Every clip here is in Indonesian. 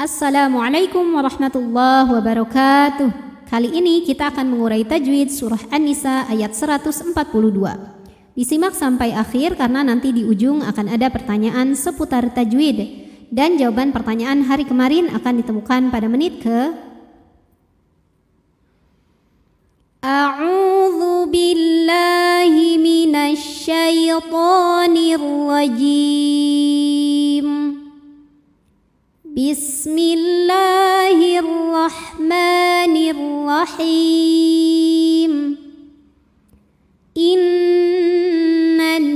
Assalamualaikum warahmatullahi wabarakatuh. Kali ini kita akan mengurai tajwid surah An-Nisa ayat 142. Disimak sampai akhir karena nanti di ujung akan ada pertanyaan seputar tajwid dan jawaban pertanyaan hari kemarin akan ditemukan pada menit ke A'udzu billahi minasy syaithanir rajim. Bismillahirrahmanirrahim. Innal,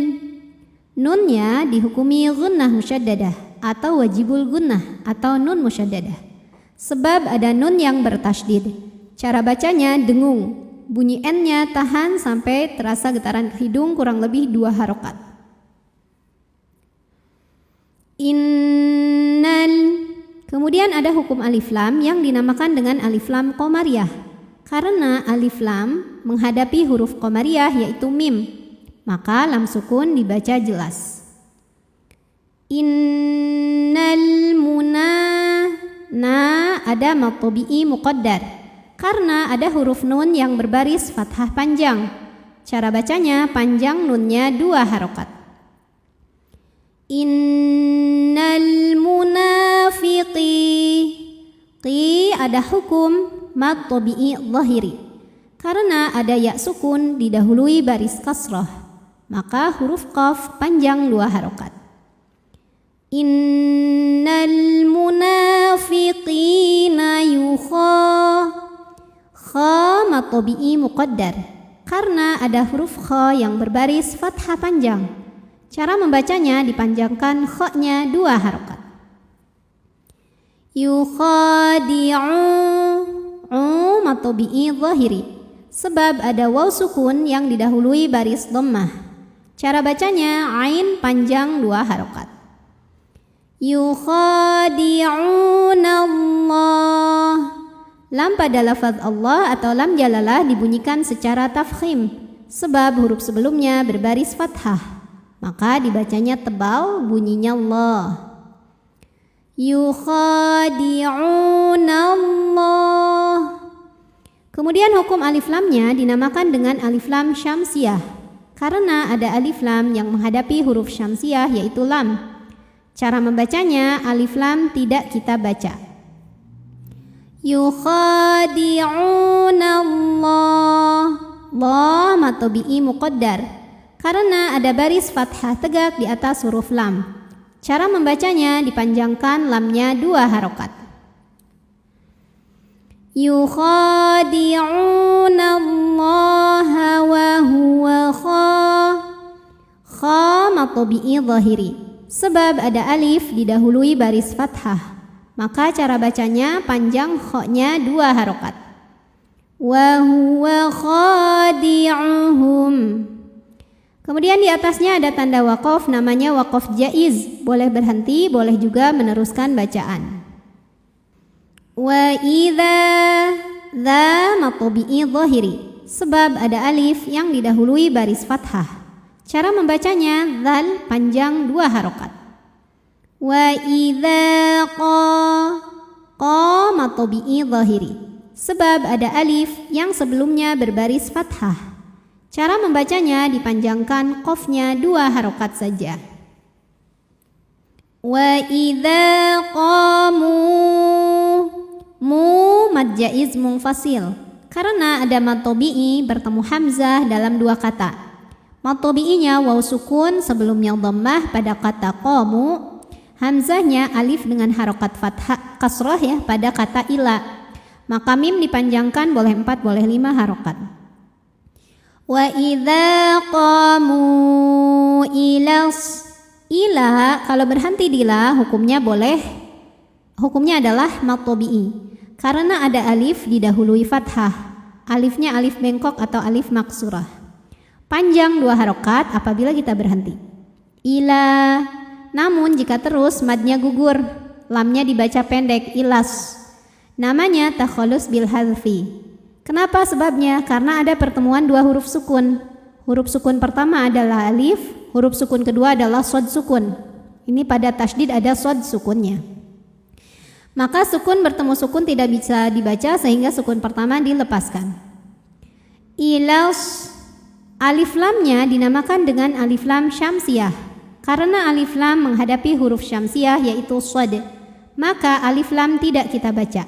nunnya dihukumi gunnah musyaddadah atau wajibul gunnah atau nun musyaddadah sebab ada nun yang bertasydid. Cara bacanya dengung, bunyi n-nya tahan sampai terasa getaran hidung kurang lebih 2 harokat. Innal. Kemudian ada hukum alif lam yang dinamakan dengan alif lam qamariyah karena alif lam menghadapi huruf qamariyah yaitu mim, maka lam sukun dibaca jelas. Innal na ada mad tabi'i muqaddar karena ada huruf nun yang berbaris fathah panjang. Cara bacanya panjang nunnya 2 harokat. Innal qi ada hukum mad tabi'i zahiri karena ada ya sukun didahului baris kasrah, maka huruf qaf panjang 2 harokat. Innal munafiqina kha mad tabi'i muqaddar karena ada huruf kha yang berbaris fathah panjang. Cara membacanya dipanjangkan kha-nya 2 harokat. Yukhadi'u mad tabi'i zahiri sebab ada waw sukun yang didahului baris dhammah. Cara bacanya ain panjang 2 harokat. Yukhadi'unallah, lam pada lafaz Allah atau lam jalalah dibunyikan secara tafkhim sebab huruf sebelumnya berbaris fathah, maka dibacanya tebal bunyinya Allah. Yukhadi'unallah. Kemudian hukum alif lamnya dinamakan dengan alif lam syamsiyah karena ada alif lam yang menghadapi huruf syamsiyah yaitu lam. Cara membacanya alif lam tidak kita baca. Yukhadi'unallah, la mad tabi'i muqaddar karena ada baris fathah tegak di atas huruf lam. Cara membacanya dipanjangkan lamnya 2 harokat. Yukhadi'unallaha wa huwa kha mad tabi'i zahiri sebab ada alif didahului baris fathah, maka cara bacanya panjang kha-nya 2 harokat. Wa huwa khadi'uhum. Kemudian di atasnya ada tanda waqaf namanya waqaf jaiz, boleh berhenti, boleh juga meneruskan bacaan. Wa idza dza mad tabi'i zahiri sebab ada alif yang didahului baris fathah. Cara membacanya dzal panjang 2 harokat. Wa idza qa mad tabi'i zahiri sebab ada alif yang sebelumnya berbaris fathah. Cara membacanya dipanjangkan qafnya 2 harokat saja. Wa idza qamu, mad jaiz munfasil karena ada mad tabi'i bertemu hamzah dalam 2 kata. Mad tabi'inya waw sukun sebelumnya dhammah pada kata qamu, hamzahnya alif dengan harokat fathah kasrah ya pada kata ila. Maka mim dipanjangkan boleh 4 boleh 5 harokat. Wa idza qamu ila kalau berhenti di la hukumnya adalah mad tabi'i karena ada alif didahului fathah. Alifnya alif bengkok atau alif maksurah. Panjang 2 harokat apabila kita berhenti. Ila. Namun jika terus madnya gugur, lamnya dibaca pendek ilas. Namanya takhallus bil hadfi. Kenapa sebabnya? Karena ada pertemuan 2 huruf sukun. Huruf sukun pertama adalah alif, huruf sukun kedua adalah shad sukun. Ini pada tasydid ada shad sukunnya. Maka sukun bertemu sukun tidak bisa dibaca sehingga sukun pertama dilepaskan. Ilas, alif lamnya dinamakan dengan alif lam syamsiyah karena alif lam menghadapi huruf syamsiyah yaitu shad. Maka alif lam tidak kita baca.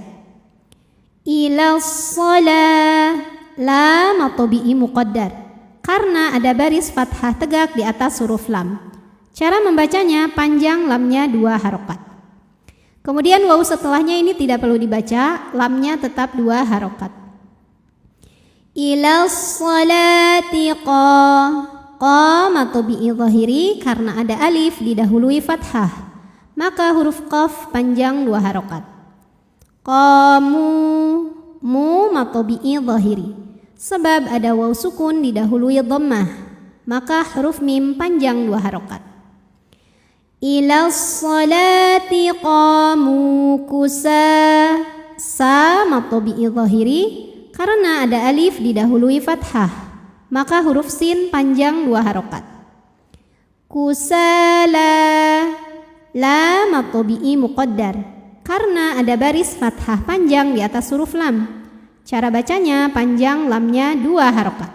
Ilas shalah, lam at-tabi'i muqaddar karena ada baris fathah tegak di atas huruf lam. Cara membacanya panjang lamnya 2 harokat. Kemudian waw setelahnya ini tidak perlu dibaca, lamnya tetap 2 harokat. Ilas salati qam at-tabi'i zahiri karena ada alif didahului fathah. Maka huruf qaf panjang 2 harokat. Qamu mu at-tabi'i zahiri. Sebab ada waw sukun didahului dhammah, maka huruf mim panjang 2 harokat. Ilas salati qamu kusa, sa at-tabi'i zahiri karena ada alif didahului fathah, maka huruf sin panjang 2 harokat. Kusala, lam at-tabi'i muqaddar karena ada baris fathah panjang di atas huruf lam. Cara bacanya panjang lamnya 2 harokat.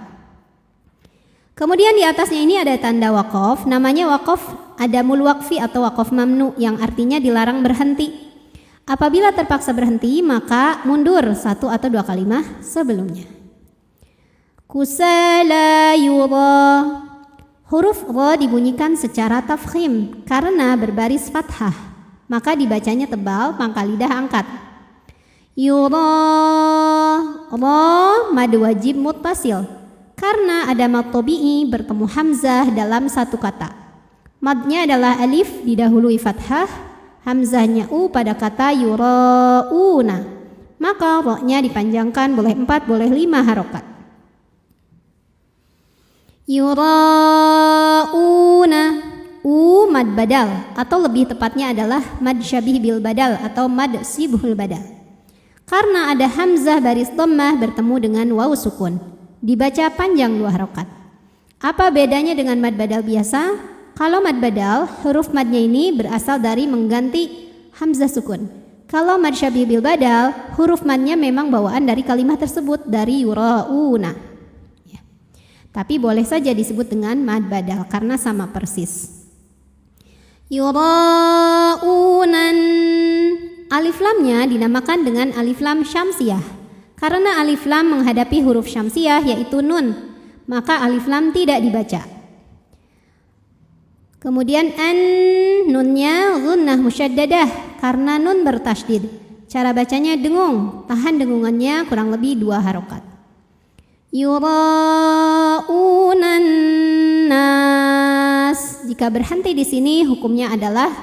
Kemudian di atasnya ini ada tanda waqaf, namanya waqaf adamul waqfi atau waqaf mamnu yang artinya dilarang berhenti. Apabila terpaksa berhenti maka mundur 1 atau 2 kalimah sebelumnya. Kusala yura, huruf ra dibunyikan secara tafkhim karena berbaris fathah, maka dibacanya tebal, pangkal lidah angkat. Yura, ra mad wajib muttasil karena ada mad tabi'i bertemu hamzah dalam satu kata. Madnya adalah alif didahului fathah, hamzahnya u pada kata yurauna. Maka ra-nya dipanjangkan boleh 4 boleh 5 harokat. Yurauna, u mad badal atau lebih tepatnya adalah mad syabih bil badal atau mad sibhul badal. Karena ada hamzah baris dhammah bertemu dengan waw sukun, dibaca panjang 2 harokat. Apa bedanya dengan mad badal biasa? Kalau mad badal, huruf madnya ini berasal dari mengganti hamzah sukun. Kalau mad syabih bil badal, huruf madnya memang bawaan dari kalimat tersebut, dari yurauna. Ya. Tapi boleh saja disebut dengan mad badal karena sama persis. Yuraunan, alif lamnya dinamakan dengan alif lam syamsiyah karena alif lam menghadapi huruf syamsiyah yaitu nun, maka alif lam tidak dibaca. Kemudian an, nunnya gunnah musyaddadah karena nun bertasydid. Cara bacanya dengung, tahan dengungannya kurang lebih 2 harokat. Yuraunan nas, jika berhenti di sini hukumnya adalah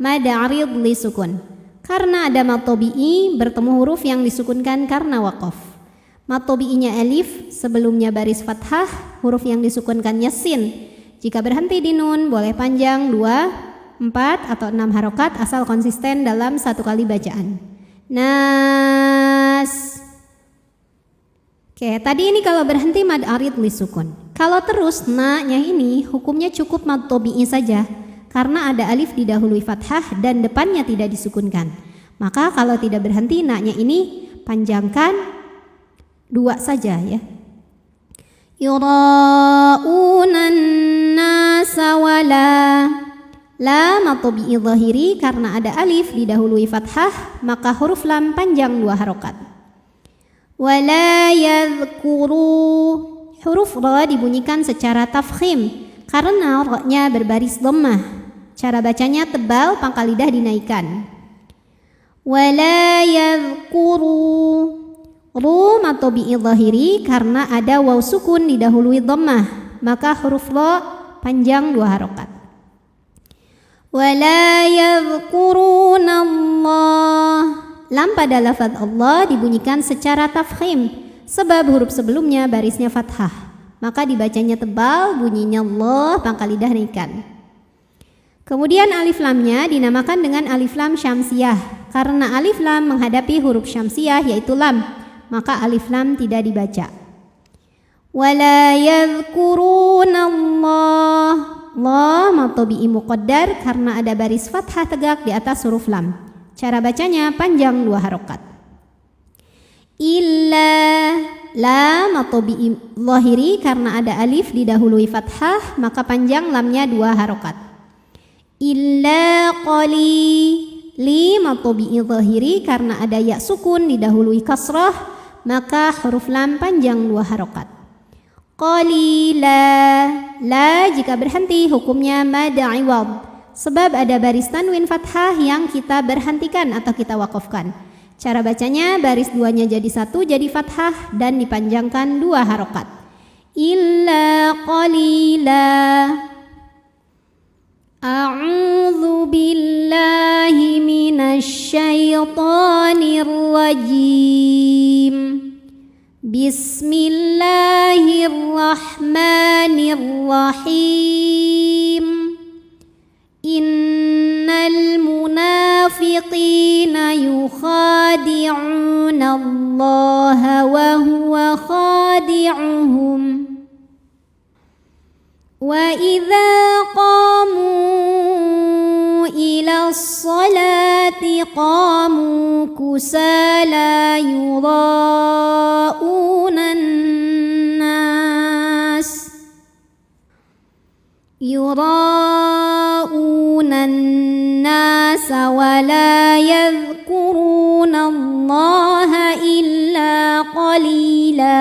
mad arid li sukun. Karena ada mad tabi'i bertemu huruf yang disukunkan karena waqaf. Mad tabi'inya alif, sebelumnya baris fathah, huruf yang disukunkannya sin. Jika berhenti di nun boleh panjang 2, 4 atau 6 harokat asal konsisten dalam 1 kali bacaan. Nas. Oke, tadi ini kalau berhenti mad arid li sukun. Kalau terus na-nya ini hukumnya cukup mad tabi'i saja. Karena ada alif didahului fathah dan depannya tidak disukunkan. Maka kalau tidak berhenti na-nya ini panjangkan 2 saja ya. Yuraunan nasa wala, lam at-tabi'i zahiri karena ada alif didahului fathah, maka huruf lam panjang 2 harokat. Wala yadhkuru, huruf ra dibunyikan secara tafkhim karena ra-nya berbaris dhammah. Cara bacanya tebal, pangkal lidah dinaikkan. Wala yadhkuru, ru mad tabi'i zahiri karena ada waw sukun didahului dhammah, maka huruf ra panjang 2 harokat. Wala yadhkurunallah, lam pada lafaz Allah dibunyikan secara tafkhim sebab huruf sebelumnya barisnya fathah, maka dibacanya tebal, bunyinya Allah, pangkal lidah naikkan. Kemudian alif lamnya dinamakan dengan alif lam syamsiyah karena alif lam menghadapi huruf syamsiyah yaitu lam, maka alif lam tidak dibaca. Wala yadhkurunallah, la mad tabi'i muqaddar karena ada baris fathah tegak di atas huruf lam. Cara bacanya panjang 2 harokat. Illa, la matobi'i zahiri karena ada alif didahului fathah, maka panjang lamnya 2 harokat. Illa qali, li matobi'i zahiri karena ada ya sukun didahului kasrah, maka huruf lam panjang 2 harokat. Qalila, la jika berhenti hukumnya mad iwad, sebab ada baris tanwin fathah yang kita berhentikan atau kita wakafkan. Cara bacanya baris 2-nya jadi 1 jadi fathah dan dipanjangkan 2 harokat. Illa qalila. A'udzu billahi minasy syaithanir rajim. Bismillahirrahmanirrahim. Innal munafiqina yukhadi'una Allah wa huwa khadi'uhum wa idza qamu ila sholati qamu kusala yura'una an-nas wa la yadhkuruna Allah illa qalila.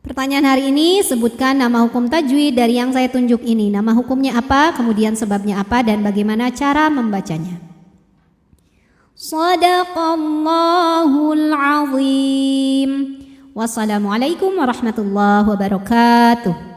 Pertanyaan hari ini, sebutkan nama hukum tajwid dari yang saya tunjuk ini. Nama hukumnya apa, kemudian sebabnya apa, dan bagaimana cara membacanya. Shadaqallahul azim. Wassalamualaikum warahmatullahi wabarakatuh.